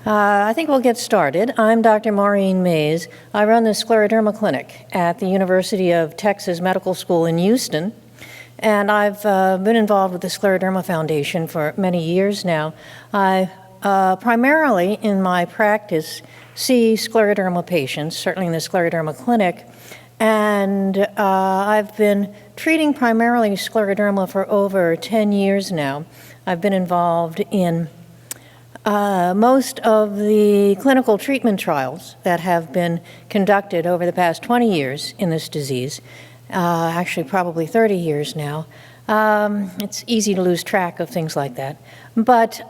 I think we'll get started. I'm Dr. Maureen Mayes. I run the Scleroderma Clinic at the University of Texas Medical School in Houston, and I've been involved with the Scleroderma Foundation for many years now. I primarily, in my practice, see scleroderma patients, certainly in the Scleroderma Clinic, and I've been treating primarily scleroderma for over 10 years now. I've been involved in most of the clinical treatment trials that have been conducted over the past 20 years in this disease, actually probably 30 years now. It's easy to lose track of things like that. But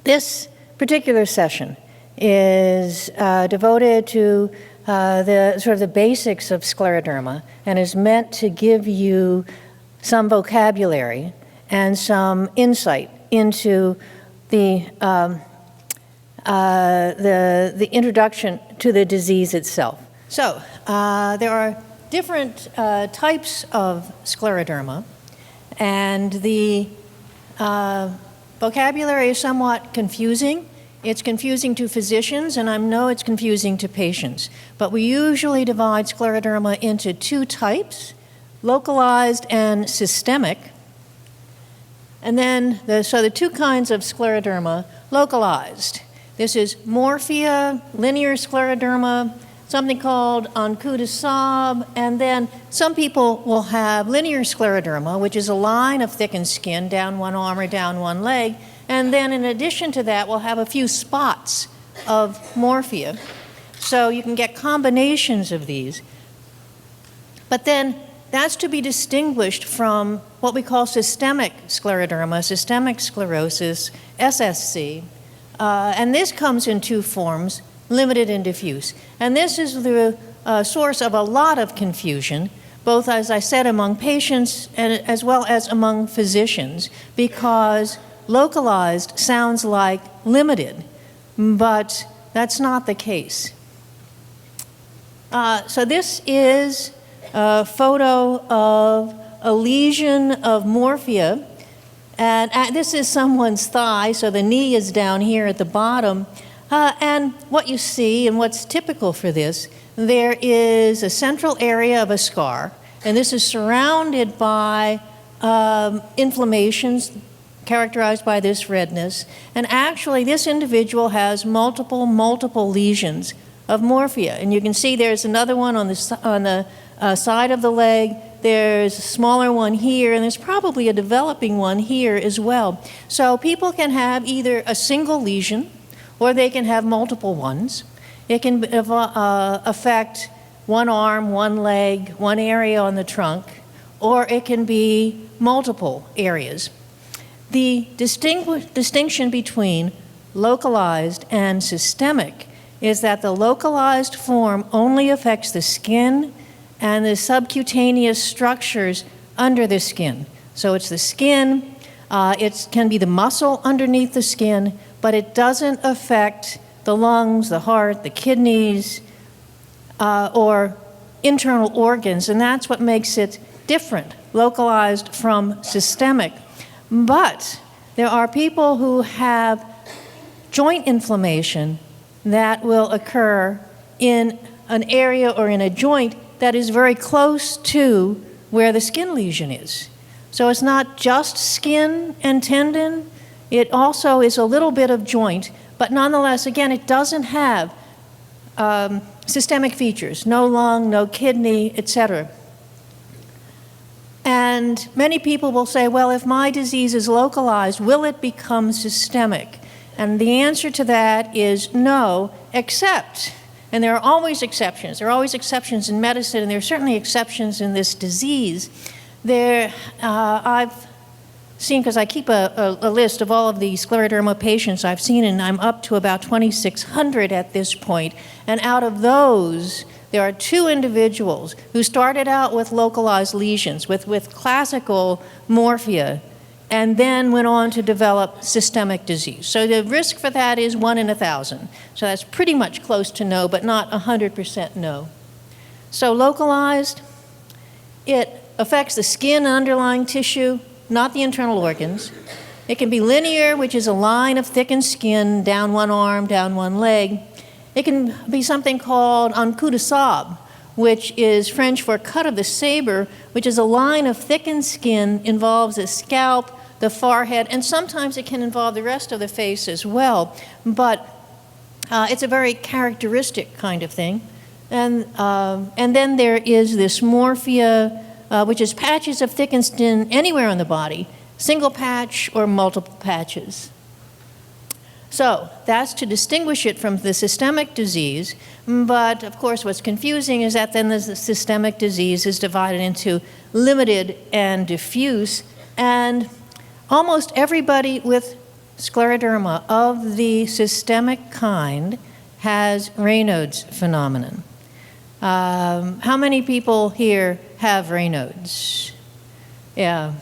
this particular session is devoted to the basics of scleroderma and is meant to give you some vocabulary and some insight into the introduction to the disease itself. So there are different types of scleroderma, and the vocabulary is somewhat confusing. It's confusing to physicians, and I know it's confusing to patients. But we usually divide scleroderma into two types, localized and systemic. And then, the two kinds of scleroderma, localized. This is morphia, linear scleroderma, something called en-coup de Sable, and then some people will have linear scleroderma, which is a line of thickened skin down one arm or down one leg, and then in addition to that, we'll have a few spots of morphia. So you can get combinations of these. But then that's to be distinguished from what we call systemic scleroderma, systemic sclerosis, SSC. And this comes in two forms, limited and diffuse. And this is the source of a lot of confusion, both, as I said, among patients and as well as among physicians, because localized sounds like limited, but that's not the case. So this is a photo of a lesion of morphia, and this is someone's thigh, so the knee is down here at the bottom, and what you see and what's typical for this, there is a central area of a scar, and this is surrounded by inflammations characterized by this redness, and actually this individual has multiple lesions of morphia, and you can see there's another one on the side of the leg, there's a smaller one here, and there's probably a developing one here as well. So people can have either a single lesion, or they can have multiple ones. It can affect one arm, one leg, one area on the trunk, or it can be multiple areas. The distinction between localized and systemic is that the localized form only affects the skin and the subcutaneous structures under the skin. So it's the skin, it can be the muscle underneath the skin, but it doesn't affect the lungs, the heart, the kidneys, or internal organs, and that's what makes it different, localized from systemic. But there are people who have joint inflammation that will occur in an area or in a joint that is very close to where the skin lesion is. So it's not just skin and tendon, it also is a little bit of joint, but nonetheless, again, it doesn't have systemic features, no lung, no kidney, etc. And many people will say, well, if my disease is localized, will it become systemic? And the answer to that is no, except, and there are always exceptions. There are always exceptions in medicine, and there are certainly exceptions in this disease. I've seen, because I keep a list of all of the scleroderma patients I've seen, and I'm up to about 2,600 at this point. And out of those, there are two individuals who started out with localized lesions, with classical morphia, and then went on to develop systemic disease. So the risk for that is 1 in 1,000. So that's pretty much close to no, but not 100% no. So localized, it affects the skin and underlying tissue, not the internal organs. It can be linear, which is a line of thickened skin down one arm, down one leg. It can be something called un coup de sabre, which is French for cut of the saber, which is a line of thickened skin, involves the scalp, the forehead, and sometimes it can involve the rest of the face as well. But it's a very characteristic kind of thing. And then there is this morphia, which is patches of thickened skin anywhere on the body, single patch or multiple patches. So that's to distinguish it from the systemic disease, but of course what's confusing is that then the systemic disease is divided into limited and diffuse, and almost everybody with scleroderma of the systemic kind has Raynaud's phenomenon. How many people here have Raynaud's? Yeah.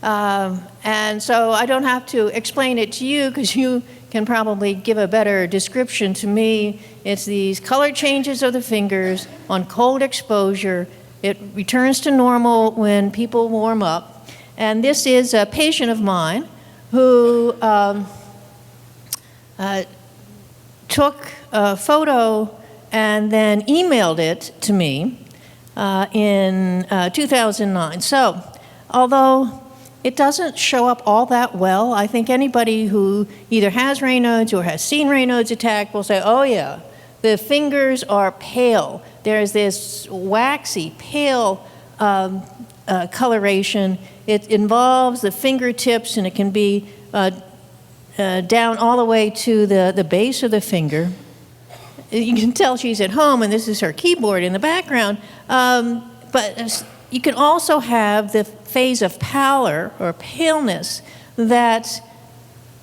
And so I don't have to explain it to you because you can probably give a better description to me. It's these color changes of the fingers on cold exposure. It returns to normal when people warm up. And this is a patient of mine who took a photo and then emailed it to me in 2009. So, although it doesn't show up all that well, I think anybody who either has Raynaud's or has seen Raynaud's attack will say, oh yeah, the fingers are pale. There's this waxy, pale coloration. It involves the fingertips, and it can be down all the way to the base of the finger. You can tell she's at home, and this is her keyboard in the background. But you can also have the phase of pallor or paleness that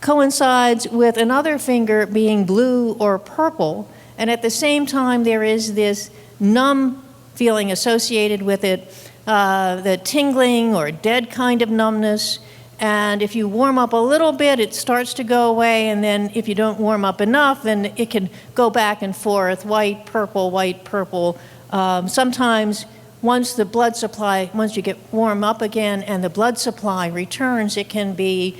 coincides with another finger being blue or purple, and at the same time there is this numb feeling associated with it, the tingling or dead kind of numbness. And if you warm up a little bit, it starts to go away, and then if you don't warm up enough, then it can go back and forth, white, purple. Sometimes once the blood supply, once you get warm up again and the blood supply returns, it can be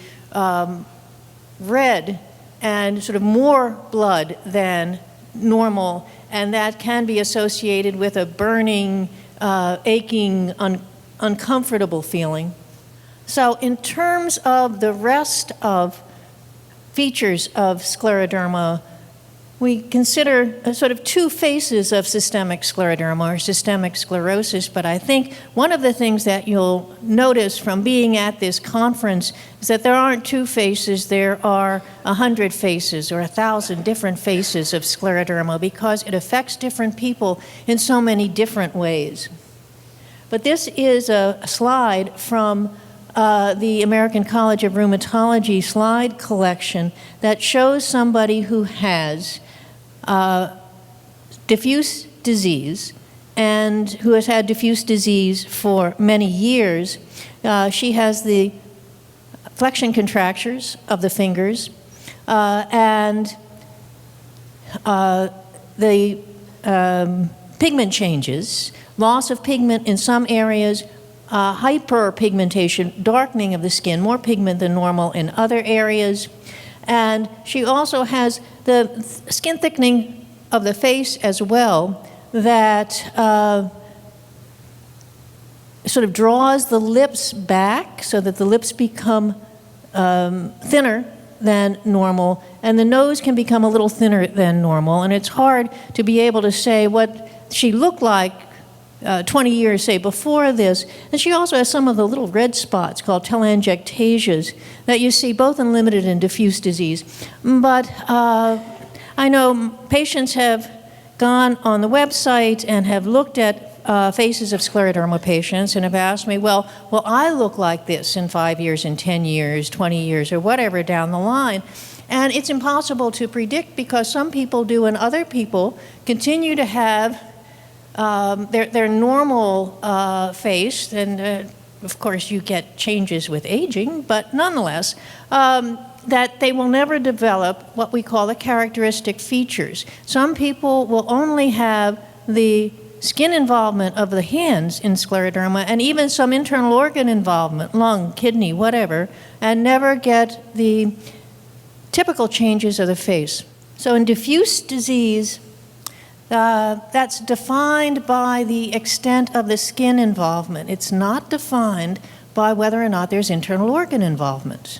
red and sort of more blood than normal, and that can be associated with a burning, aching, uncomfortable feeling. So in terms of the rest of features of scleroderma, we consider sort of two faces of systemic scleroderma or systemic sclerosis, but I think one of the things that you'll notice from being at this conference is that there aren't two faces, there are 100 faces or 1,000 different faces of scleroderma because it affects different people in so many different ways. But this is a slide from the American College of Rheumatology slide collection that shows somebody who has diffuse disease and who has had diffuse disease for many years. She has the flexion contractures of the fingers and the pigment changes, loss of pigment in some areas, hyperpigmentation, darkening of the skin, more pigment than normal in other areas. And she also has the skin thickening of the face as well that sort of draws the lips back so that the lips become thinner than normal, and the nose can become a little thinner than normal. And it's hard to be able to say what she looked like 20 years, say, before this. And she also has some of the little red spots called telangiectasias that you see both in limited and diffuse disease. But I know patients have gone on the website and have looked at faces of scleroderma patients and have asked me, well, will I look like this in 5 years, in 10 years, 20 years, or whatever down the line? And it's impossible to predict because some people do and other people continue to have their normal face, and of course you get changes with aging, but nonetheless, that they will never develop what we call the characteristic features. Some people will only have the skin involvement of the hands in scleroderma and even some internal organ involvement, lung, kidney, whatever, and never get the typical changes of the face. So in diffuse disease, that's defined by the extent of the skin involvement. It's not defined by whether or not there's internal organ involvement.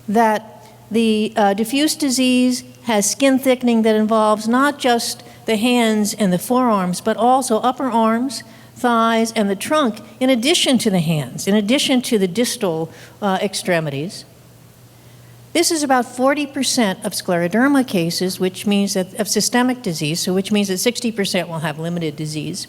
That the diffuse disease has skin thickening that involves not just the hands and the forearms, but also upper arms, thighs, and the trunk, in addition to the hands, in addition to the distal extremities. This is about 40% of scleroderma cases, which means that of systemic disease, so which means that 60% will have limited disease.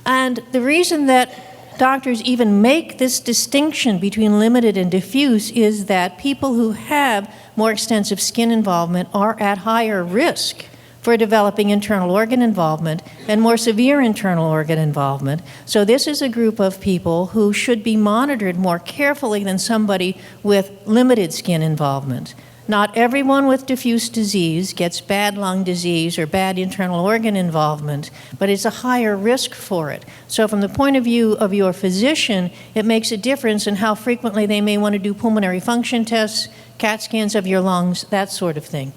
And the reason that doctors even make this distinction between limited and diffuse is that people who have more extensive skin involvement are at higher risk for developing internal organ involvement and more severe internal organ involvement. So this is a group of people who should be monitored more carefully than somebody with limited skin involvement. Not everyone with diffuse disease gets bad lung disease or bad internal organ involvement, but it's a higher risk for it. So from the point of view of your physician, it makes a difference in how frequently they may want to do pulmonary function tests, CAT scans of your lungs, that sort of thing.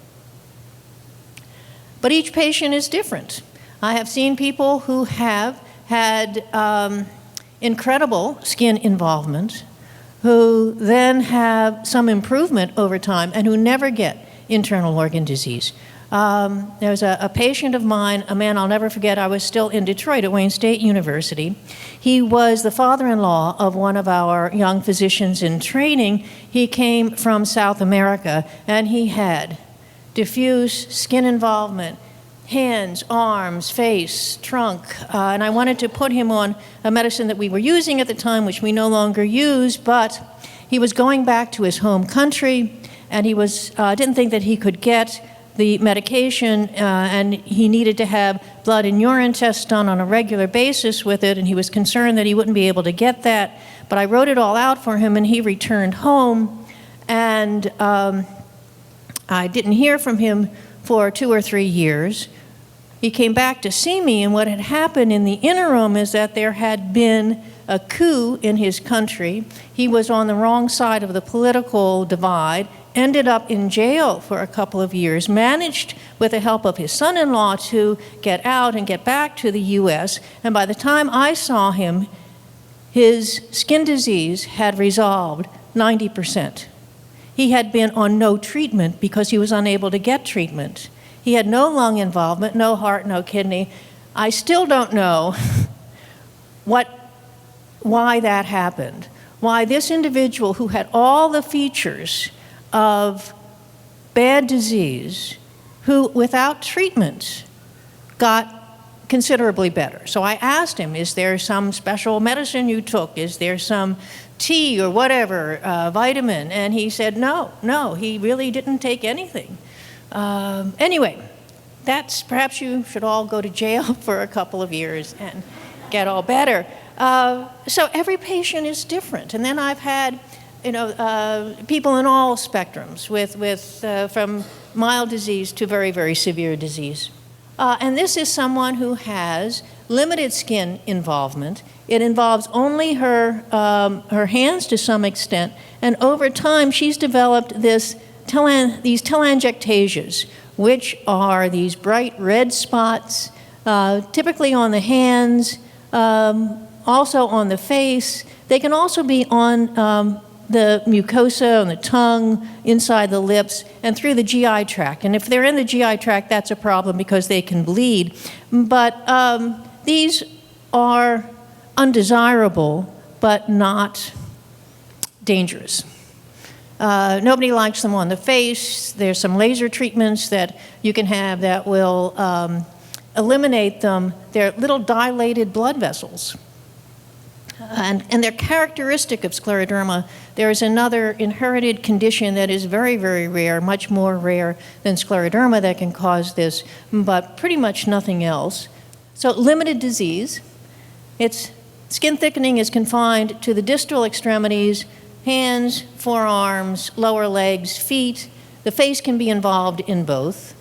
But each patient is different. I have seen people who have had incredible skin involvement, who then have some improvement over time and who never get internal organ disease. There's a patient of mine, a man I'll never forget. I was still in Detroit at Wayne State University. He was the father-in-law of one of our young physicians in training. He came from South America, and he had diffuse skin involvement, hands, arms, face, trunk, and I wanted to put him on a medicine that we were using at the time, which we no longer use, but he was going back to his home country, and he was didn't think that he could get the medication, and he needed to have blood and urine tests done on a regular basis with it, and he was concerned that he wouldn't be able to get that, but I wrote it all out for him, and he returned home, and I didn't hear from him for 2 or 3 years. He came back to see me, and what had happened in the interim is that there had been a coup in his country. He was on the wrong side of the political divide, ended up in jail for a couple of years, managed with the help of his son-in-law to get out and get back to the US, and by the time I saw him, his skin disease had resolved 90%. He had been on no treatment because he was unable to get treatment. He had no lung involvement, no heart, no kidney. I still don't know why that happened, why this individual who had all the features of bad disease, who without treatment got considerably better. So I asked him, is there some special medicine you took? Is there some tea or whatever, vitamin? And he said, no, he really didn't take anything. Anyway, perhaps you should all go to jail for a couple of years and get all better. So every patient is different. And then I've had, people in all spectrums from mild disease to very, very severe disease. And this is someone who has limited skin involvement. It involves only her hands to some extent, and over time she's developed these telangiectasias, which are these bright red spots, typically on the hands, also on the face. They can also be on the mucosa, on the tongue, inside the lips, and through the GI tract. And if they're in the GI tract, that's a problem because they can bleed. But these are undesirable, but not dangerous. Nobody likes them on the face. There's some laser treatments that you can have that will eliminate them. They're little dilated blood vessels. And they're characteristic of scleroderma. There is another inherited condition that is very, very rare, much more rare than scleroderma that can cause this, but pretty much nothing else. So limited disease. Its skin thickening is confined to the distal extremities, hands, forearms, lower legs, feet. The face can be involved in both.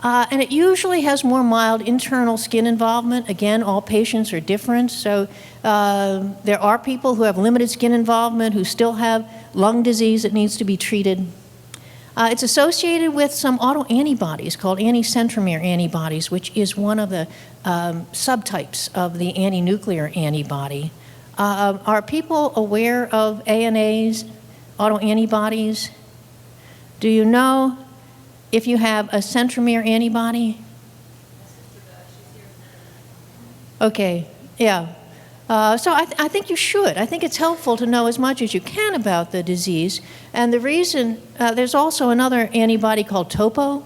And it usually has more mild internal skin involvement. Again, all patients are different, so there are people who have limited skin involvement who still have lung disease that needs to be treated. It's associated with some autoantibodies called anti-centromere antibodies, which is one of the subtypes of the anti-nuclear antibody. Are people aware of ANAs, autoantibodies? Do you know if you have a centromere antibody? Okay, yeah. So I think you should. I think it's helpful to know as much as you can about the disease. And the reason, there's also another antibody called topo,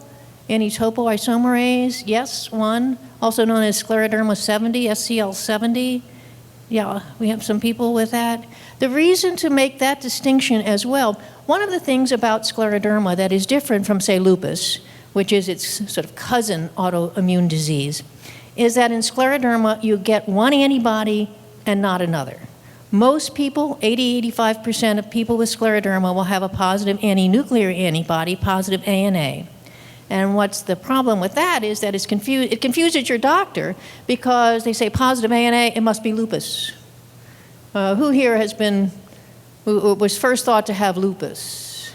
anti-topoisomerase, yes, one, also known as Scleroderma 70, SCL70. Yeah, we have some people with that. The reason to make that distinction as well, one of the things about scleroderma that is different from, say, lupus, which is its sort of cousin autoimmune disease, is that in scleroderma you get one antibody and not another. Most people, 80–85% of people with scleroderma will have a positive anti-nuclear antibody, positive ANA. And what's the problem with that is that it confuses your doctor because they say positive ANA, it must be lupus. Who here who was first thought to have lupus?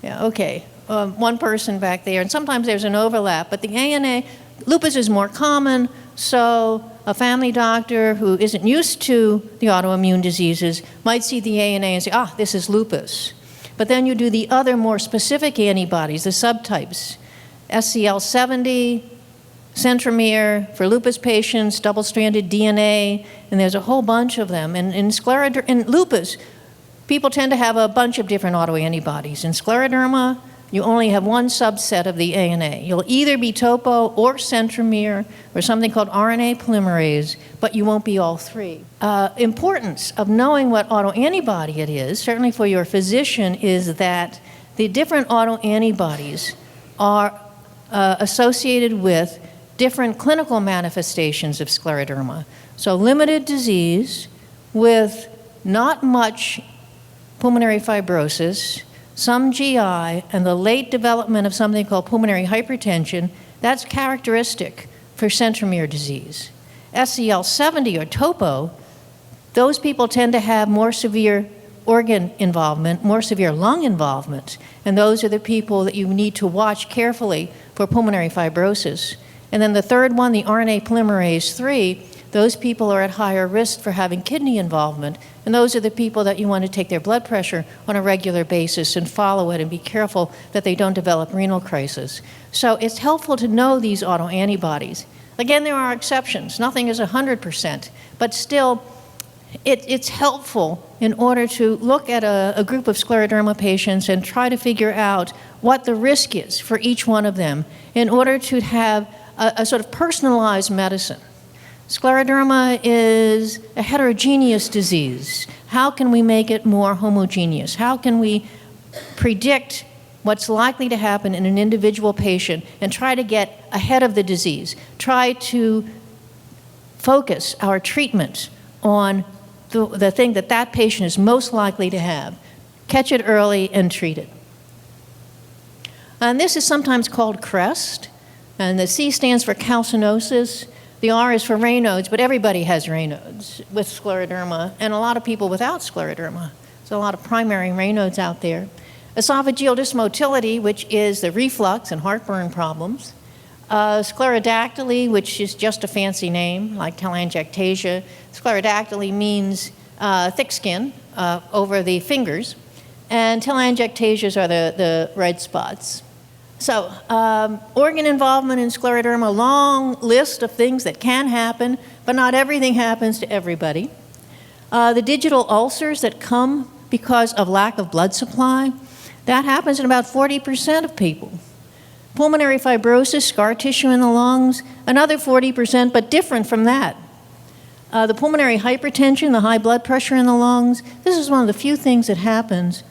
Yeah, okay, one person back there, and sometimes there's an overlap, but the ANA, lupus is more common, so a family doctor who isn't used to the autoimmune diseases might see the ANA and say, this is lupus. But then you do the other more specific antibodies, the subtypes, SCL70, centromere for lupus patients, double-stranded DNA, and there's a whole bunch of them. And in lupus, people tend to have a bunch of different autoantibodies. In scleroderma, you only have one subset of the ANA. You'll either be topo or centromere or something called RNA polymerase, but you won't be all three. Importance of knowing what autoantibody it is, certainly for your physician, is that the different autoantibodies are associated with different clinical manifestations of scleroderma. So limited disease with not much pulmonary fibrosis, some GI, and the late development of something called pulmonary hypertension, that's characteristic for centromere disease. SCL70 or topo, those people tend to have more severe organ involvement, more severe lung involvement, and those are the people that you need to watch carefully for pulmonary fibrosis. And then the third one, the RNA polymerase 3, those people are at higher risk for having kidney involvement, and those are the people that you want to take their blood pressure on a regular basis and follow it and be careful that they don't develop renal crisis. So it's helpful to know these autoantibodies. Again, there are exceptions. Nothing is 100%, but still, it's helpful in order to look at a group of scleroderma patients and try to figure out what the risk is for each one of them in order to have a sort of personalized medicine. Scleroderma is a heterogeneous disease. How can we make it more homogeneous? How can we predict what's likely to happen in an individual patient and try to get ahead of the disease? Try to focus our treatment on the thing that that patient is most likely to have. Catch it early and treat it. And this is sometimes called CREST, and the C stands for calcinosis. The R is for Raynaud's, but everybody has Raynaud's with scleroderma, and a lot of people without scleroderma. There's a lot of primary Raynaud's out there. Esophageal dysmotility, which is the reflux and heartburn problems. Sclerodactyly, which is just a fancy name, like telangiectasia. Sclerodactyly means thick skin over the fingers, and telangiectasias are the red spots. So, organ involvement in scleroderma, long list of things that can happen, but not everything happens to everybody. The digital ulcers that come because of lack of blood supply, that happens in about 40% of people. Pulmonary fibrosis, scar tissue in the lungs, another 40%, but different from that. The pulmonary hypertension, the high blood pressure in the lungs, this is one of the few things that happens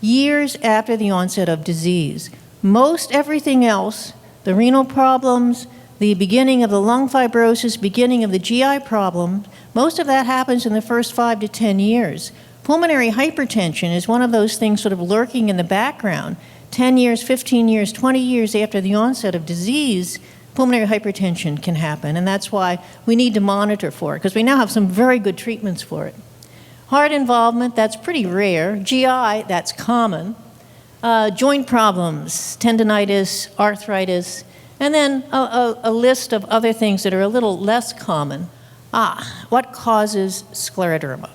years after the onset of disease. Most everything else, the renal problems, the beginning of the lung fibrosis, beginning of the GI problem, most of that happens in the first 5 to 10 years. Pulmonary hypertension is one of those things sort of lurking in the background, 10 years, 15 years, 20 years after the onset of disease, pulmonary hypertension can happen, and that's why we need to monitor for it, because we now have some very good treatments for it. Heart involvement, that's pretty rare. GI, that's common. Joint problems, tendinitis, arthritis, and then a list of other things that are a little less common. What causes scleroderma?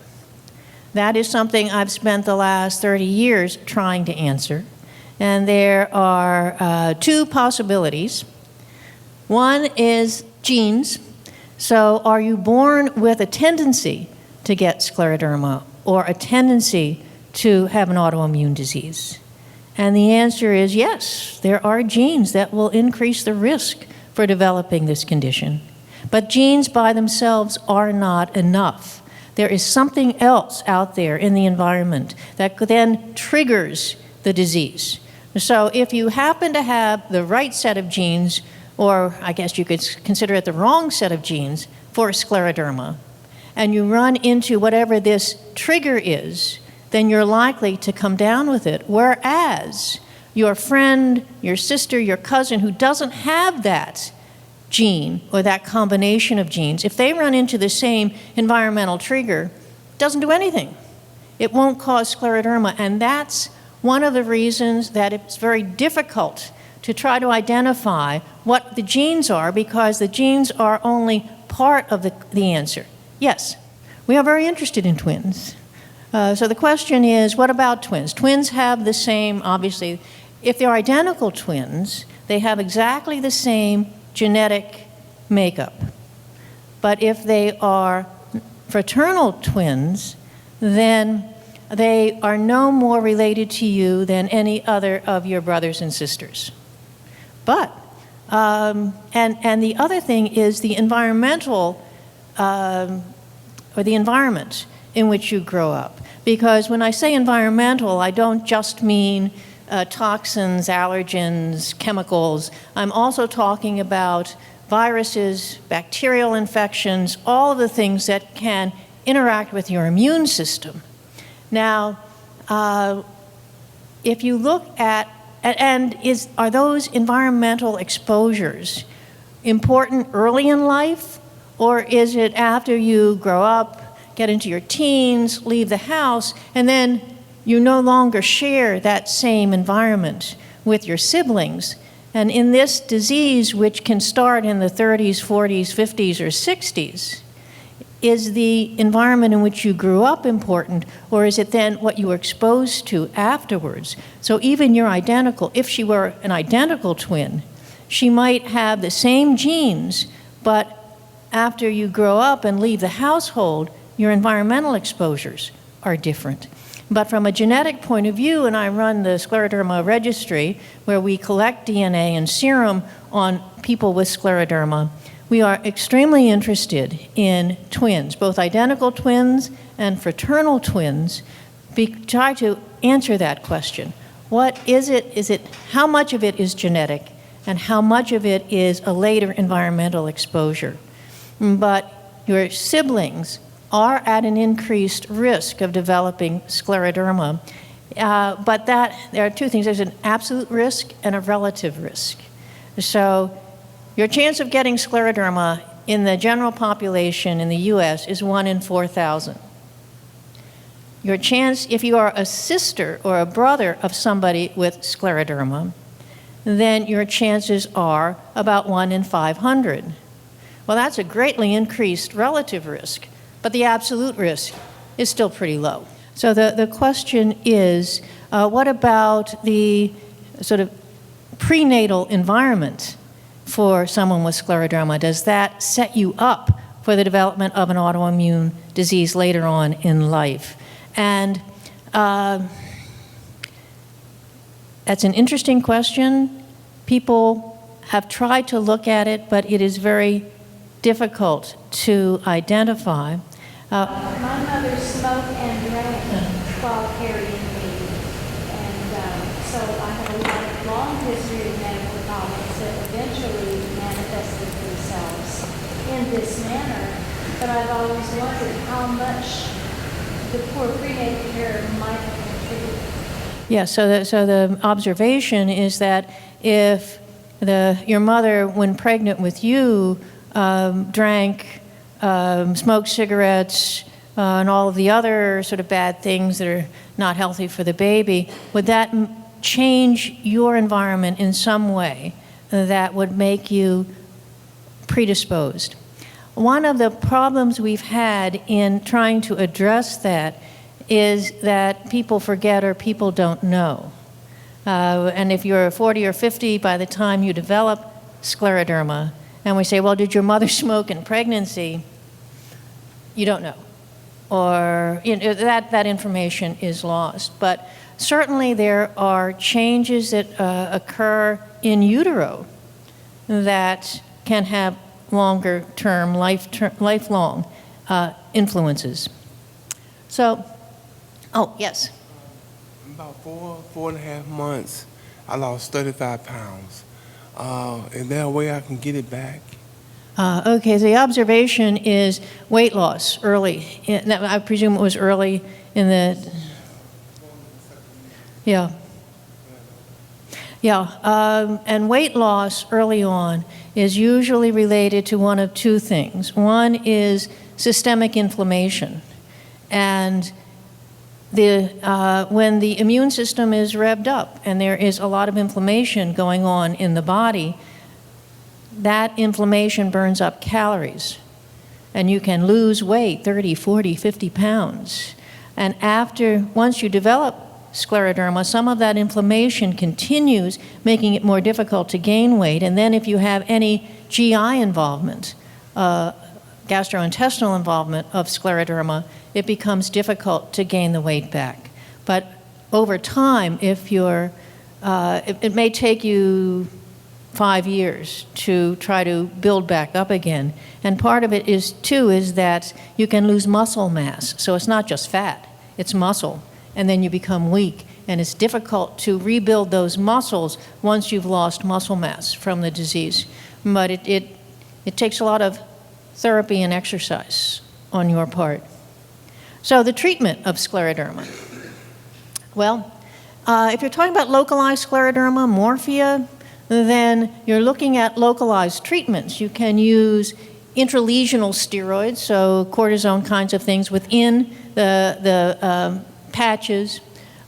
That is something I've spent the last 30 years trying to answer. And there are two possibilities. One is genes. So are you born with a tendency to get scleroderma or a tendency to have an autoimmune disease? And the answer is yes, there are genes that will increase the risk for developing this condition. But genes by themselves are not enough. There is something else out there in the environment that then triggers the disease. So if you happen to have the right set of genes, or I guess you could consider it the wrong set of genes for scleroderma, and you run into whatever this trigger is, then you're likely to come down with it. Whereas your friend, your sister, your cousin who doesn't have that gene or that combination of genes, if they run into the same environmental trigger, it doesn't do anything. It won't cause scleroderma, and that's one of the reasons that it's very difficult to try to identify what the genes are, because the genes are only part of the answer. Yes, we are very interested in twins. So the question is, what about twins? Twins have the same, obviously, if they're identical twins, they have exactly the same genetic makeup. But if they are fraternal twins, then they are no more related to you than any other of your brothers and sisters. But, and the other thing is the environmental, or the environment in which you grow up. Because when I say environmental, I don't just mean toxins, allergens, chemicals. I'm also talking about viruses, bacterial infections, all of the things that can interact with your immune system. Now, if you look at, are those environmental exposures important early in life, or is it after you grow up, get into your teens, leave the house, and then you no longer share that same environment with your siblings? And in this disease, which can start in the 30s, 40s, 50s, or 60s, is the environment in which you grew up important, or is it then what you were exposed to afterwards? So even you're identical, if she were an identical twin, she might have the same genes, but after you grow up and leave the household, your environmental exposures are different. But from a genetic point of view, and I run the Scleroderma registry, where we collect DNA and serum on people with scleroderma, we are extremely interested in twins, both identical twins and fraternal twins. Try to answer that question. What is it? How much of it is genetic, and how much of it is a later environmental exposure? But your siblings are at an increased risk of developing scleroderma. But there are two things. There's an absolute risk and a relative risk. So your chance of getting scleroderma in the general population in the US is 1 in 4,000. Your chance, if you are a sister or a brother of somebody with scleroderma, then your chances are about 1 in 500. Well, that's a greatly increased relative risk, but the absolute risk is still pretty low. So the question is, what about the sort of prenatal environment for someone with scleroderma? Does that set you up for the development of an autoimmune disease later on in life? And that's an interesting question. People have tried to look at it, but it is very difficult to identify. My mother smoked and drank while carrying me, and so I have a long history of medical problems that eventually manifested themselves in this manner. But I've always wondered how much the poor prenatal care might have contributed. Yeah, so the observation is that if your mother, when pregnant with you, drank, smoked cigarettes, and all of the other sort of bad things that are not healthy for the baby, would that change your environment in some way that would make you predisposed? One of the problems we've had in trying to address that is that people forget or people don't know. And if you're 40 or 50 by the time you develop scleroderma, and we say, well, did your mother smoke in pregnancy? You don't know. Or that information is lost. But certainly there are changes that occur in utero that can have longer-term, lifelong influences. So, oh, yes. About 4.5 months, I lost 35 pounds. Is there a way I can get it back? Okay, so the observation is weight loss early. I presume it was early in the... Yeah. Yeah, and weight loss early on is usually related to one of two things. One is systemic inflammation. And when the immune system is revved up and there is a lot of inflammation going on in the body, that inflammation burns up calories. And you can lose weight, 30, 40, 50 pounds. And once you develop scleroderma, some of that inflammation continues, making it more difficult to gain weight. And then if you have any GI involvement, gastrointestinal involvement of scleroderma, it becomes difficult to gain the weight back. But over time, if it may take you 5 years to try to build back up again. And part of it is that you can lose muscle mass. So it's not just fat, it's muscle. And then you become weak. And it's difficult to rebuild those muscles once you've lost muscle mass from the disease. But it takes a lot of therapy and exercise on your part. So the treatment of scleroderma. Well, if you're talking about localized scleroderma, morphia, then you're looking at localized treatments. You can use intralesional steroids, so cortisone kinds of things within the patches.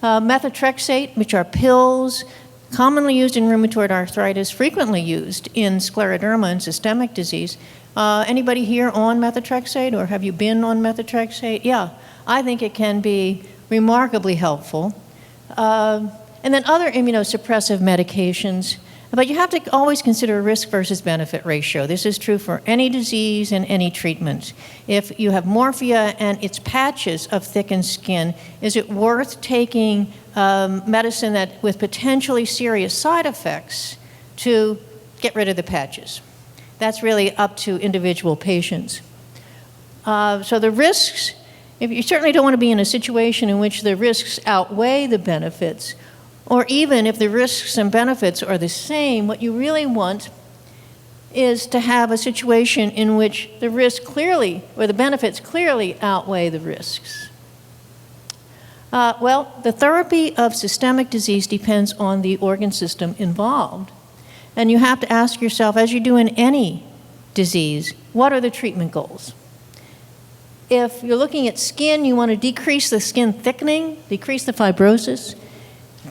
Methotrexate, which are pills, commonly used in rheumatoid arthritis, frequently used in scleroderma and systemic disease. Anybody here on methotrexate, or have you been on methotrexate? Yeah, I think it can be remarkably helpful. And then other immunosuppressive medications. But you have to always consider a risk versus benefit ratio. This is true for any disease and any treatment. If you have morphia and it's patches of thickened skin, is it worth taking medicine that with potentially serious side effects to get rid of the patches? That's really up to individual patients. So the risks, if you certainly don't want to be in a situation in which the risks outweigh the benefits, or even if the risks and benefits are the same, what you really want is to have a situation in which the risk clearly, or the benefits clearly outweigh the risks. Well, the therapy of systemic disease depends on the organ system involved. And you have to ask yourself, as you do in any disease, what are the treatment goals? If you're looking at skin, you want to decrease the skin thickening, decrease the fibrosis.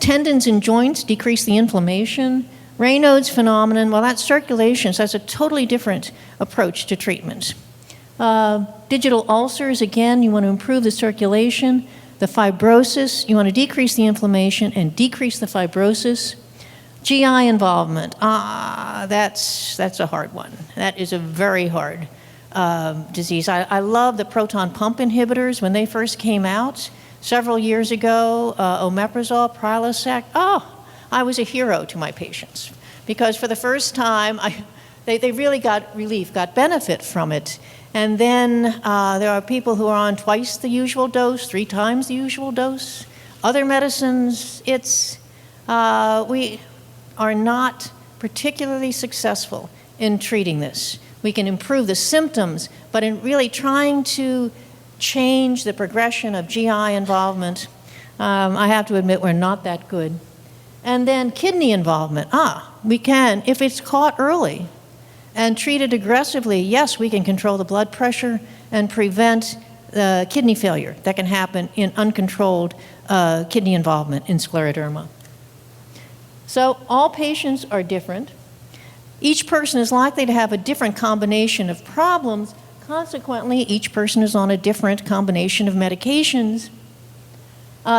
Tendons and joints, decrease the inflammation. Raynaud's phenomenon, well, that's circulation, so that's a totally different approach to treatment. Digital ulcers, again, you want to improve the circulation. The fibrosis, you want to decrease the inflammation and decrease the fibrosis. GI involvement, that's a hard one. That is a very hard disease. I love the proton pump inhibitors when they first came out. Several years ago, omeprazole, Prilosec, I was a hero to my patients because for the first time, they really got relief, got benefit from it. And then there are people who are on twice the usual dose, 3 times the usual dose. Other medicines, we are not particularly successful in treating this. We can improve the symptoms, but in really trying to change the progression of GI involvement, I have to admit we're not that good. And then kidney involvement. We can, if it's caught early and treated aggressively, yes, we can control the blood pressure and prevent kidney failure that can happen in uncontrolled kidney involvement in scleroderma. So all patients are different. Each person is likely to have a different combination of problems. Consequently, each person is on a different combination of medications.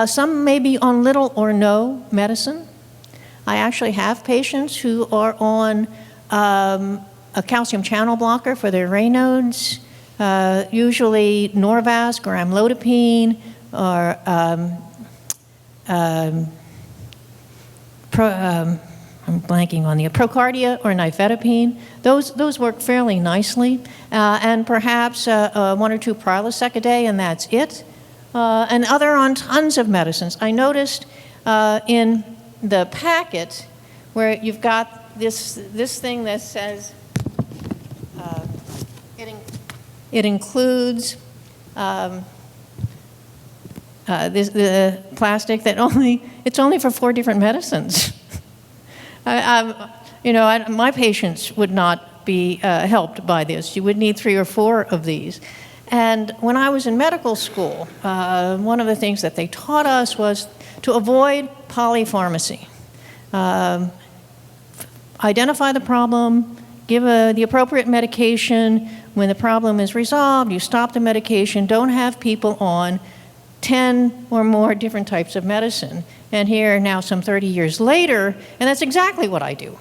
Some may be on little or no medicine. I actually have patients who are on a calcium channel blocker for their Raynaud's, usually Norvasc or amlodipine or I'm blanking on the Procardia or nifedipine. Those work fairly nicely, and perhaps 1 or 2 Prilosec a day, and that's it. And other on tons of medicines. I noticed in the packet where you've got this thing that says it includes the plastic that it's only for 4 different medicines. My patients would not be helped by this. You would need 3 or 4 of these. And when I was in medical school, one of the things that they taught us was to avoid polypharmacy. Identify the problem, give the appropriate medication. When the problem is resolved, you stop the medication. Don't have people on 10 or more different types of medicine. And here now some 30 years later, and that's exactly what I do.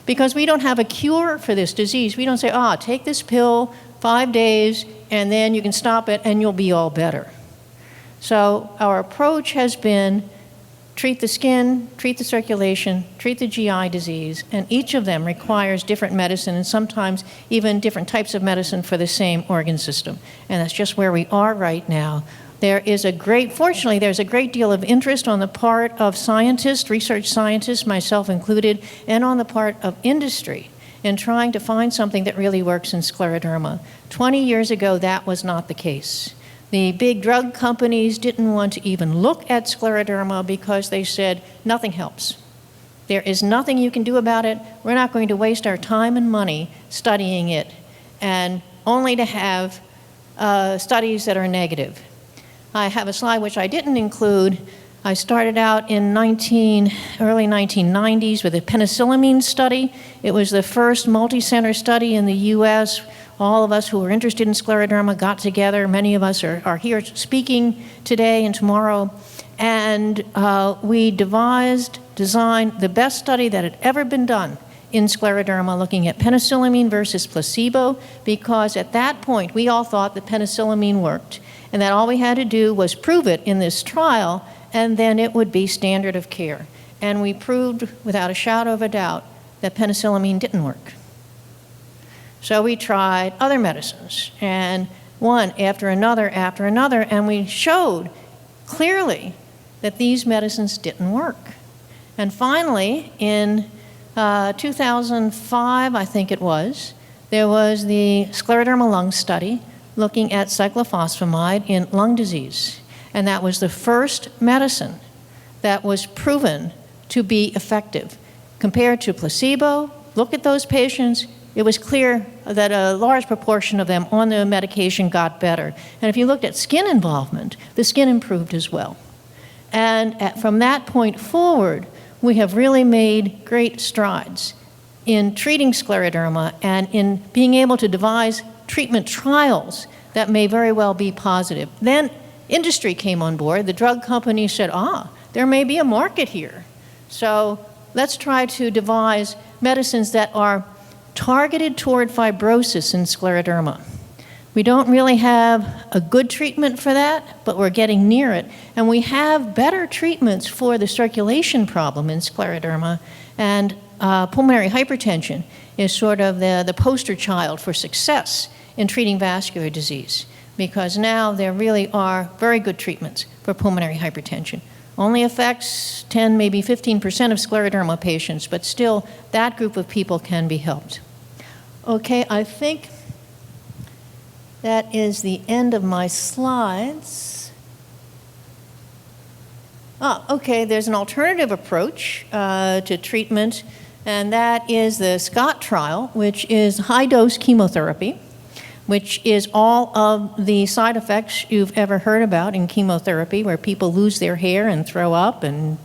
Because we don't have a cure for this disease. We don't say, take this pill 5 days, and then you can stop it and you'll be all better. So our approach has been treat the skin, treat the circulation, treat the GI disease, and each of them requires different medicine and sometimes even different types of medicine for the same organ system. And that's just where we are right now. Fortunately, there's a great deal of interest on the part of scientists, research scientists, myself included, and on the part of industry in trying to find something that really works in scleroderma. 20 years ago, that was not the case. The big drug companies didn't want to even look at scleroderma because they said, nothing helps. There is nothing you can do about it. We're not going to waste our time and money studying it, and only to have studies that are negative. I have a slide which I didn't include. I started out in early 1990s with a penicillamine study. It was the first multi-center study in the US. All of us who were interested in scleroderma got together. Many of us are here speaking today and tomorrow. And we designed the best study that had ever been done in scleroderma, looking at penicillamine versus placebo, because at that point we all thought that penicillamine worked, and that all we had to do was prove it in this trial, and then it would be standard of care. And we proved without a shadow of a doubt that penicillamine didn't work. So we tried other medicines, and one after another, and we showed clearly that these medicines didn't work. And finally, in 2005, I think it was, there was the scleroderma lung study looking at cyclophosphamide in lung disease. And that was the first medicine that was proven to be effective. Compared to placebo, look at those patients, it was clear that a large proportion of them on the medication got better. And if you looked at skin involvement, the skin improved as well. And from that point forward, we have really made great strides in treating scleroderma and in being able to devise treatment trials that may very well be positive. Then industry came on board. The drug companies said, there may be a market here. So let's try to devise medicines that are targeted toward fibrosis in scleroderma. We don't really have a good treatment for that, but we're getting near it. And we have better treatments for the circulation problem in scleroderma, and pulmonary hypertension is sort of the poster child for success in treating vascular disease, because now there really are very good treatments for pulmonary hypertension. Only affects 10, maybe 15% of scleroderma patients, but still that group of people can be helped. Okay, I think that is the end of my slides. Okay, there's an alternative approach to treatment, and that is the Scott trial, which is high-dose chemotherapy, which is all of the side effects you've ever heard about in chemotherapy, where people lose their hair and throw up, and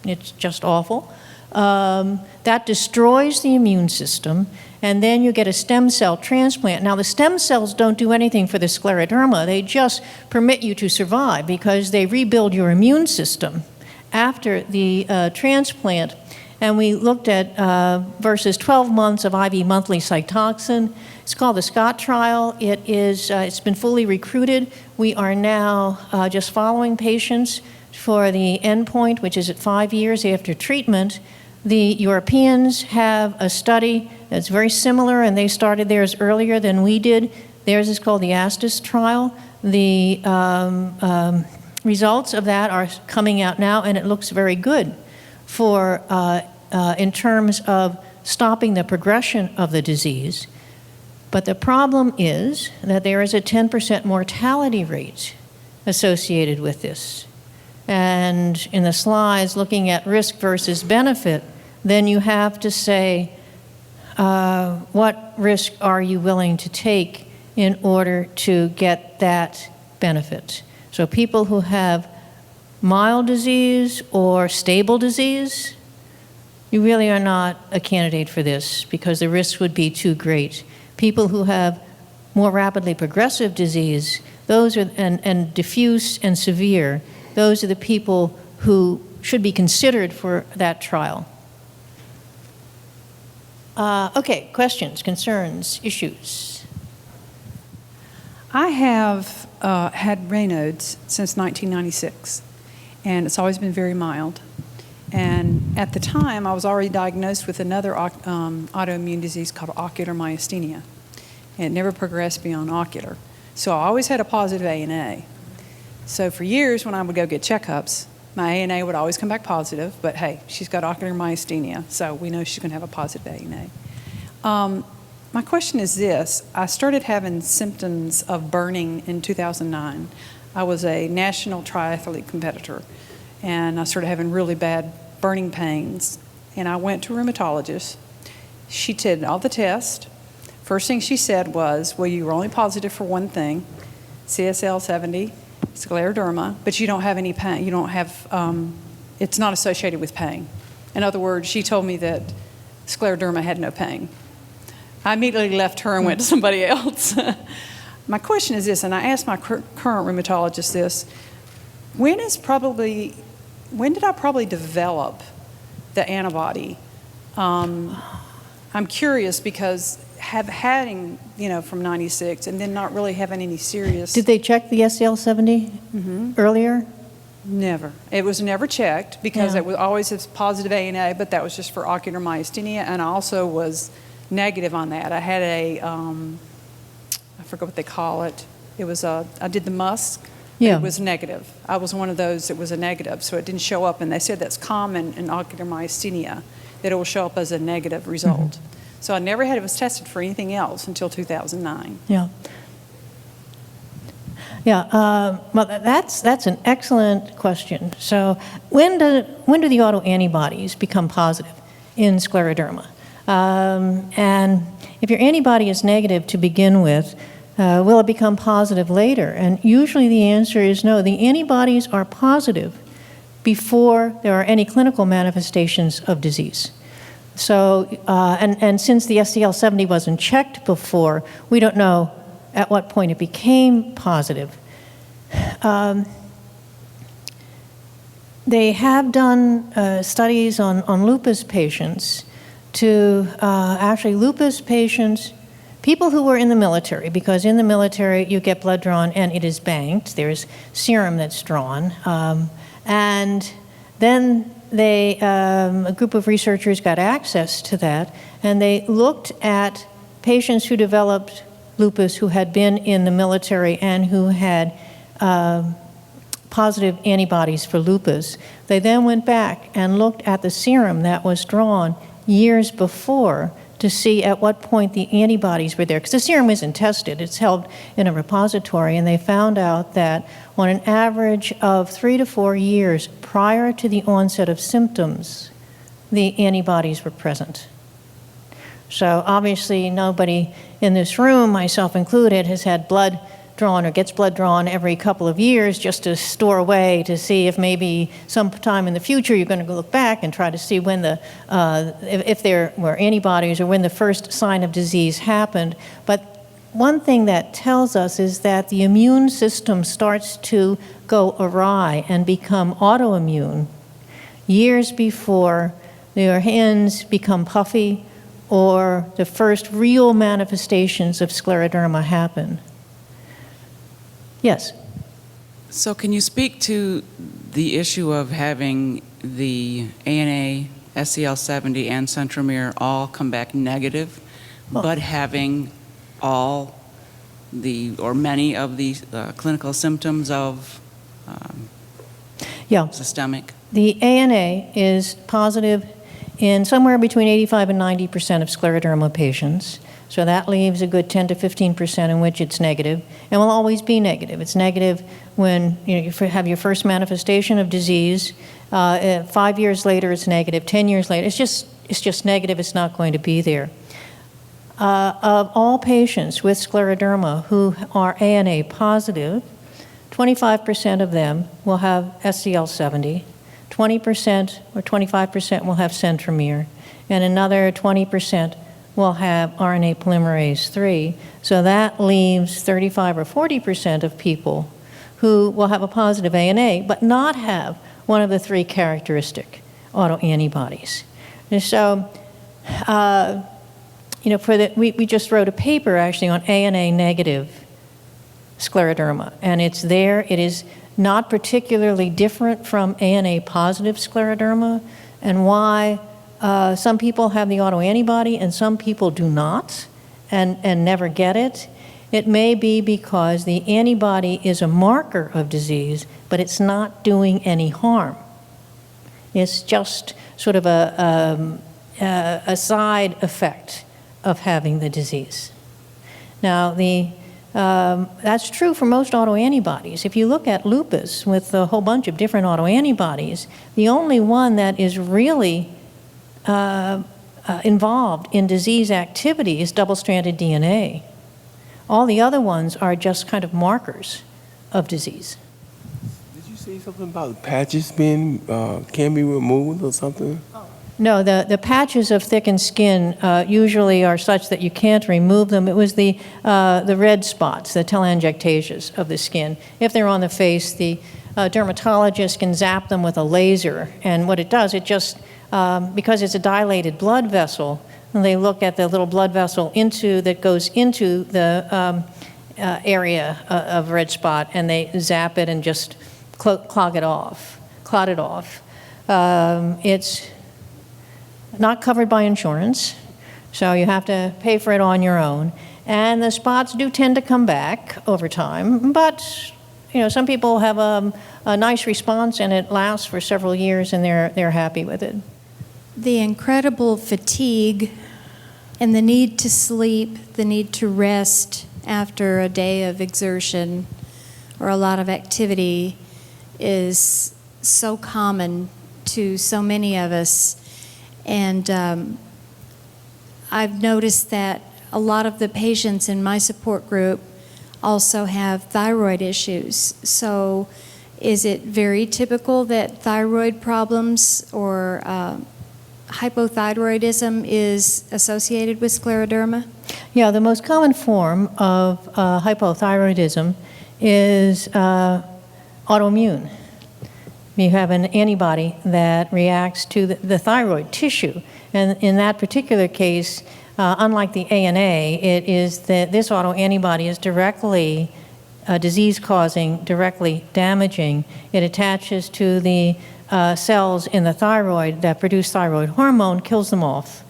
it's just awful. That destroys the immune system, and then you get a stem cell transplant. Now, the stem cells don't do anything for the scleroderma. They just permit you to survive because they rebuild your immune system after the transplant. And we looked at versus 12 months of IV monthly Cytoxan. It's called the Scott trial. It's been fully recruited. We are now just following patients for the endpoint, which is at 5 years after treatment. The Europeans have a study that's very similar, and they started theirs earlier than we did. Theirs is called the ASTIS trial. The results of that are coming out now, and it looks very good for in terms of stopping the progression of the disease. But the problem is that there is a 10% mortality rate associated with this. And in the slides, looking at risk versus benefit, then you have to say, what risk are you willing to take in order to get that benefit? So people who have mild disease or stable disease, you really are not a candidate for this because the risk would be too great. People who have more rapidly progressive disease, those are, and diffuse and severe, those are the people who should be considered for that trial. Okay, questions, concerns, issues? I have had Raynaud's since 1996, and it's always been very mild. And at the time, I was already diagnosed with another autoimmune disease called ocular myasthenia. And it never progressed beyond ocular. So I always had a positive ANA. So for years, when I would go get checkups, my ANA would always come back positive, but hey, she's got ocular myasthenia, so we know she's going to have a positive ANA. My question is this. I started having symptoms of burning in 2009. I was a national triathlete competitor, and I started having really bad burning pains. And I went to a rheumatologist. She did all the tests. First thing she said was, well, you were only positive for one thing, CSL70, Scleroderma, but you don't have any pain. You don't have, it's not associated with pain. In other words, she told me that Scleroderma had no pain. I immediately left her and went to somebody else. My question is this, and I asked my current rheumatologist this, when did I probably develop the antibody? I'm curious because having, from 96 and then not really having any serious... Did they check the SL70 earlier? Never. It was never checked because it was always a positive ANA, but that was just for ocular myasthenia, and I also was negative on that. I had I forget what they call it. It was I did the MUSK. Yeah. It was negative. I was one of those that was a negative, so it didn't show up, and they said that's common in ocular myasthenia, that it will show up as a negative result. So I never had it was tested for anything else until 2009. Yeah. Yeah, well, that's an excellent question. So when do the autoantibodies become positive in scleroderma? And if your antibody is negative to begin with, will it become positive later? And usually the answer is no. The antibodies are positive before there are any clinical manifestations of disease. So, and since the SCL70 wasn't checked before, we don't know at what point it became positive. They have done studies on lupus patients to actually lupus patients, people who were in the military, because in the military you get blood drawn and it is banked. There's serum that's drawn. And then they, a group of researchers got access to that, and they looked at patients who developed lupus who had been in the military and who had positive antibodies for lupus. They then went back and looked at the serum that was drawn years before to see at what point the antibodies were there, because the serum isn't tested, it's held in a repository, and they found out that on an average of 3 to 4 years prior to the onset of symptoms, the antibodies were present. So obviously nobody in this room, myself included, has had blood drawn or gets blood drawn every couple of years just to store away to see if maybe sometime in the future you're going to look back and try to see when if there were antibodies or when the first sign of disease happened. But one thing that tells us is that the immune system starts to go awry and become autoimmune years before your hands become puffy or the first real manifestations of scleroderma happen. Yes. So can you speak to the issue of having the ANA, SCL70, and centromere all come back negative, but having all or many of the clinical symptoms of systemic? The ANA is positive in somewhere between 85 and 90% of scleroderma patients. So that leaves a good 10 to 15% in which it's negative, and will always be negative. It's negative when you have your first manifestation of disease. 5 years later, it's negative. 10 years later, it's just negative. It's not going to be there. Of all patients with scleroderma who are ANA positive, 25% of them will have SCL70, 20% or 25% will have centromere, and another 20% will have RNA polymerase 3. So that leaves 35 or 40% of people who will have a positive ANA, but not have one of the 3 characteristic autoantibodies. And so, we just wrote a paper actually on ANA negative scleroderma, and it's there. It is not particularly different from ANA positive scleroderma, and why some people have the autoantibody and some people do not and never get it. It may be because the antibody is a marker of disease, but it's not doing any harm. It's just sort of a side effect of having the disease. Now, that's true for most autoantibodies. If you look at lupus with a whole bunch of different autoantibodies, the only one that is really involved in disease activity is double-stranded DNA. All the other ones are just kind of markers of disease. Did you say something about patches being can be removed or something? No, the patches of thickened skin usually are such that you can't remove them. It was the red spots, the telangiectasias of the skin. If they're on the face, the dermatologist can zap them with a laser, and what it does, it just because it's a dilated blood vessel, and they look at the little blood vessel that goes into the area of red spot, and they zap it and just clot it off. It's not covered by insurance, so you have to pay for it on your own. And the spots do tend to come back over time, but some people have a nice response, and it lasts for several years, and they're happy with it. The incredible fatigue and the need to sleep, the need to rest after a day of exertion or a lot of activity is so common to so many of us. And I've noticed that a lot of the patients in my support group also have thyroid issues. So is it very typical that thyroid problems or hypothyroidism is associated with scleroderma? Yeah, the most common form of hypothyroidism is autoimmune. You have an antibody that reacts to the thyroid tissue. And in that particular case, unlike the ANA, it is that this autoantibody is directly disease-causing, directly damaging. It attaches to the cells in the thyroid that produce thyroid hormone, kills them off,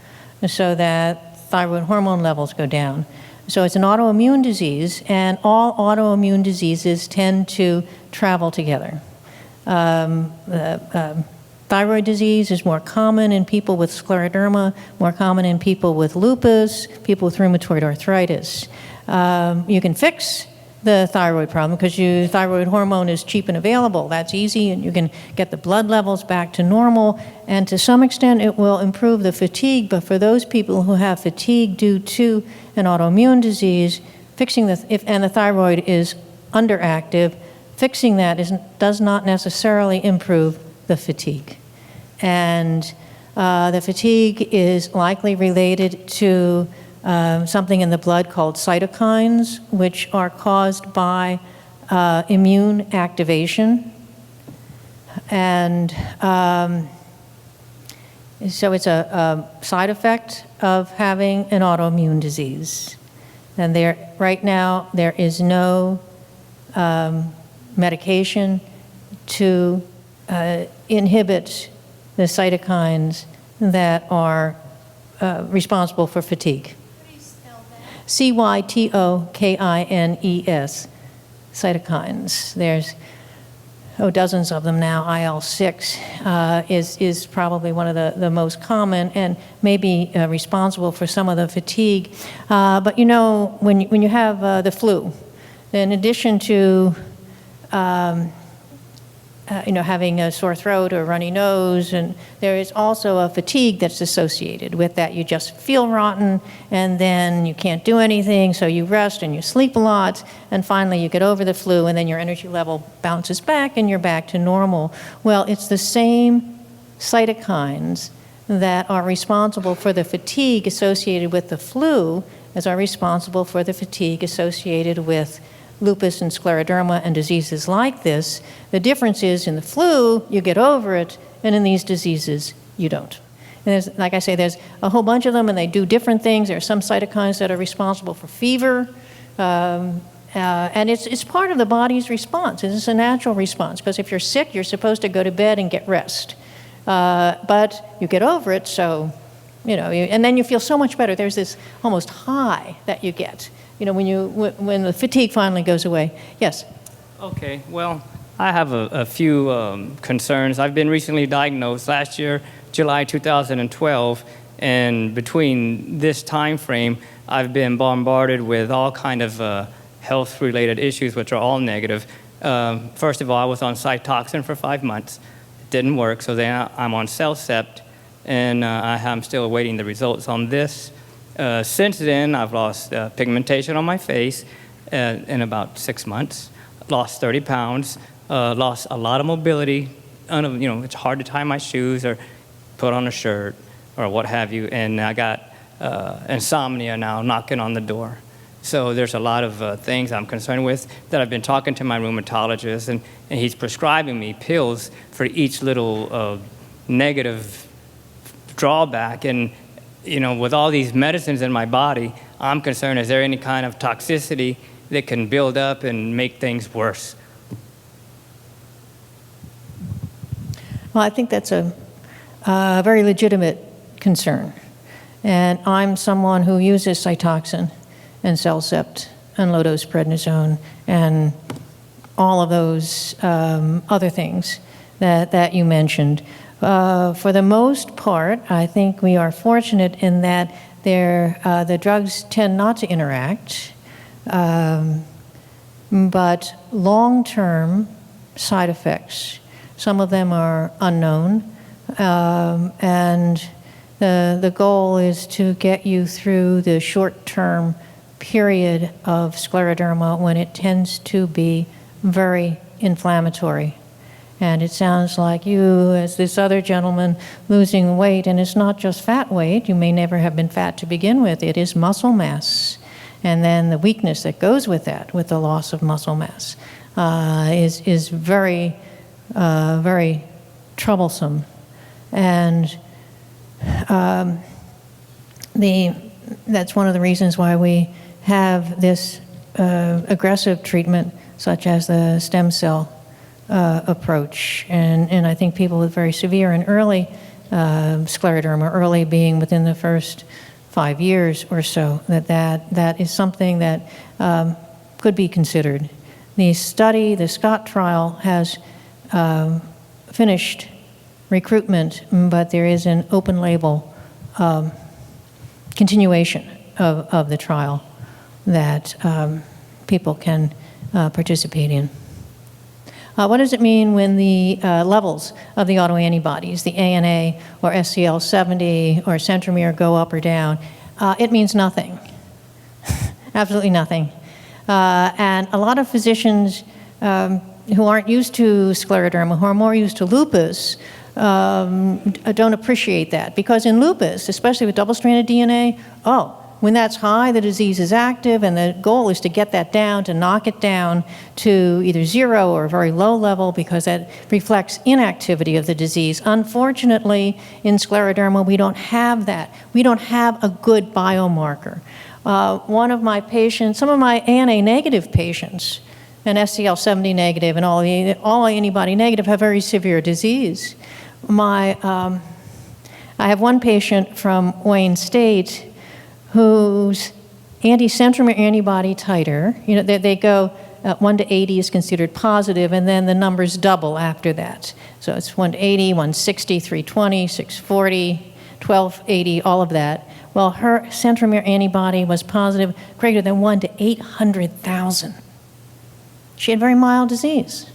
so that thyroid hormone levels go down. So it's an autoimmune disease, and all autoimmune diseases tend to travel together. Thyroid thyroid disease is more common in people with scleroderma, more common in people with lupus, people with rheumatoid arthritis. You can fix the thyroid problem because your thyroid hormone is cheap and available. That's easy, and you can get the blood levels back to normal, and to some extent it will improve the fatigue. But for those people who have fatigue due to an autoimmune disease, fixing and the thyroid is underactive, fixing that does not necessarily improve the fatigue. And the fatigue is likely related to something in the blood called cytokines, which are caused by immune activation. And so it's a side effect of having an autoimmune disease. And right now, there is no medication to inhibit the cytokines that are responsible for fatigue. Cytokines, cytokines. There's dozens of them now. IL-6 is probably one of the most common and maybe responsible for some of the fatigue. But you know, when you have the flu, in addition to having a sore throat or runny nose, and there is also a fatigue that's associated with that. You just feel rotten, and then you can't do anything, so you rest and you sleep a lot, and finally you get over the flu, and then your energy level bounces back, and you're back to normal. Well, it's the same cytokines that are responsible for the fatigue associated with the flu as are responsible for the fatigue associated with lupus and scleroderma and diseases like this. The difference is in the flu, you get over it, and in these diseases, you don't. And like I say, there's a whole bunch of them, and they do different things. There are some cytokines that are responsible for fever, and it's part of the body's response. It's a natural response, because if you're sick, you're supposed to go to bed and get rest. But you get over it, so, and then you feel so much better. There's this almost high that you get. When the fatigue finally goes away. Yes? Okay, well, I have a few concerns. I've been recently diagnosed last year, July 2012, and between this time frame, I've been bombarded with all kind of health-related issues, which are all negative. First of all, I was on Cytoxin for 5 months. It didn't work, so then I'm on Cellcept, and I'm still awaiting the results on this. Since then, I've lost pigmentation on my face in about 6 months, lost 30 pounds, lost a lot of mobility. It's hard to tie my shoes or put on a shirt or what have you, and I got insomnia now knocking on the door. So there's a lot of things I'm concerned with that I've been talking to my rheumatologist, and he's prescribing me pills for each little negative drawback. And with all these medicines in my body, I'm concerned, is there any kind of toxicity that can build up and make things worse? Well, I think that's a very legitimate concern. And I'm someone who uses Cytoxin and Cellcept and low-dose prednisone and all of those other things that you mentioned. For the most part, I think we are fortunate in that the drugs tend not to interact, but long-term side effects, some of them are unknown, and the goal is to get you through the short-term period of scleroderma when it tends to be very inflammatory. And it sounds like you, as this other gentleman, losing weight, and it's not just fat weight. You may never have been fat to begin with. It is muscle mass. And then the weakness that goes with that, with the loss of muscle mass, is very, very troublesome. And that's one of the reasons why we have this aggressive treatment, such as the stem cell approach, and I think people with very severe and early scleroderma, early being within the first 5 years or so, that is something that could be considered. The Scott trial has finished recruitment, but there is an open label continuation of the trial that people can participate in. What does it mean when the levels of the autoantibodies, the ANA or SCL70 or centromere, go up or down? It means nothing, absolutely nothing. And a lot of physicians who aren't used to scleroderma, who are more used to lupus, don't appreciate that. Because in lupus, especially with double-stranded DNA, when that's high, the disease is active, and the goal is to get that down, to knock it down to either 0 or a very low level, because that reflects inactivity of the disease. Unfortunately, in scleroderma, we don't have that. We don't have a good biomarker. One of my patients, some of my ANA negative patients, and SCL70 negative and all antibody negative, have very severe disease. I have one patient from Wayne State whose anti-centromere antibody titer, they go 1 to 80 is considered positive, and then the numbers double after that. So it's 1 to 80, 160, 320, 640, 1280, all of that. Well, her centromere antibody was positive greater than 1 to 800,000. She had very mild disease.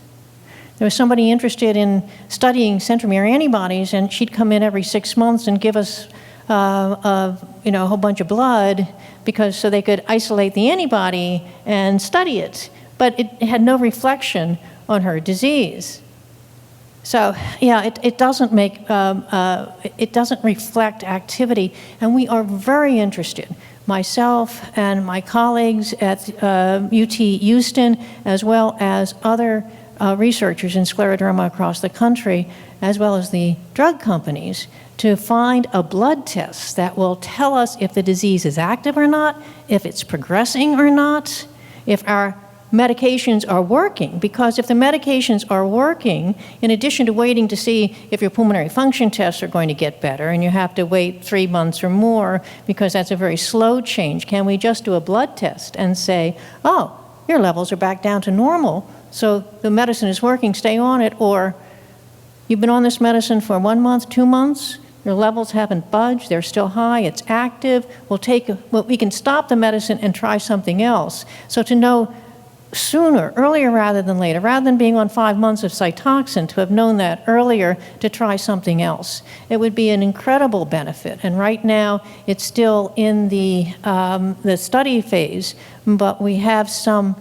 There was somebody interested in studying centromere antibodies, and she'd come in every 6 months and give us a whole bunch of blood so they could isolate the antibody and study it. But it had no reflection on her disease. So yeah, it doesn't reflect activity, and we are very interested. Myself and my colleagues at UT Houston, as well as other researchers in scleroderma across the country, as well as the drug companies, to find a blood test that will tell us if the disease is active or not, if it's progressing or not, if our medications are working. Because if the medications are working, in addition to waiting to see if your pulmonary function tests are going to get better, and you have to wait 3 months or more because that's a very slow change, can we just do a blood test and say, your levels are back down to normal, so the medicine is working, stay on it, or you've been on this medicine for 1 month, 2 months, your levels haven't budged, they're still high, it's active, we can stop the medicine and try something else. So to know sooner, earlier rather than later, rather than being on 5 months of Cytoxan, to have known that earlier, to try something else. It would be an incredible benefit, and right now it's still in the study phase, but we have some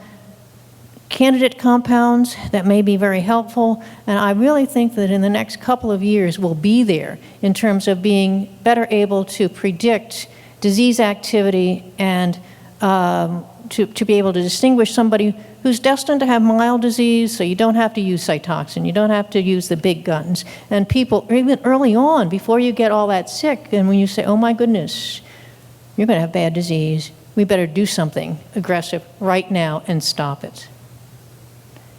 candidate compounds that may be very helpful, and I really think that in the next couple of years we'll be there in terms of being better able to predict disease activity and to be able to distinguish somebody who's destined to have mild disease, so you don't have to use Cytoxan, you don't have to use the big guns. And people, even early on, before you get all that sick, and when you say, oh my goodness, you're going to have bad disease, we better do something aggressive right now and stop it.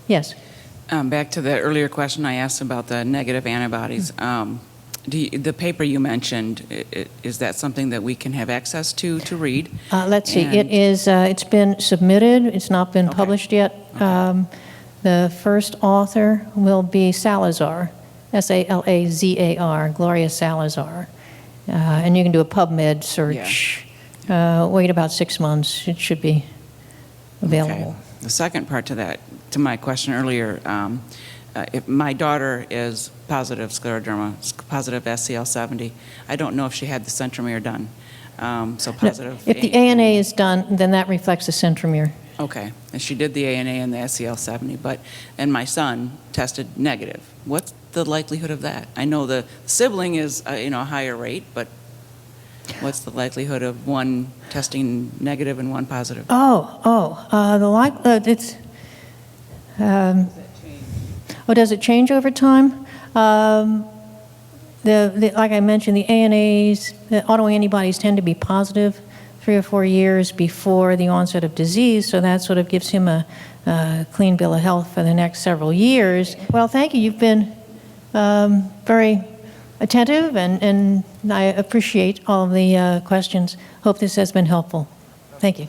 Yes? Back to the earlier question I asked about the negative antibodies. The paper you mentioned, is that something that we can have access to read? Let's see. It is. It's been submitted. It's not been published yet. Okay. The first author will be Salazar, S-A-L-A-Z-A-R, Gloria Salazar. And you can do a PubMed search. Yeah. Wait about 6 months. It should be available. Okay. The second part to my question earlier, if my daughter is positive scleroderma, positive SCL70, I don't know if she had the centromere done. So positive. No, if the ANA is done, then that reflects the centromere. Okay, and she did the ANA and the SCL70, and my son tested negative. What's the likelihood of that? I know the sibling is a higher rate, but what's the likelihood of one testing negative and one positive? Does it change over time? Like I mentioned, the ANAs, the autoantibodies tend to be positive 3 or 4 years before the onset of disease, so that sort of gives him a clean bill of health for the next several years. Well, thank you. You've been very attentive, and I appreciate all of the questions. Hope this has been helpful. Thank you.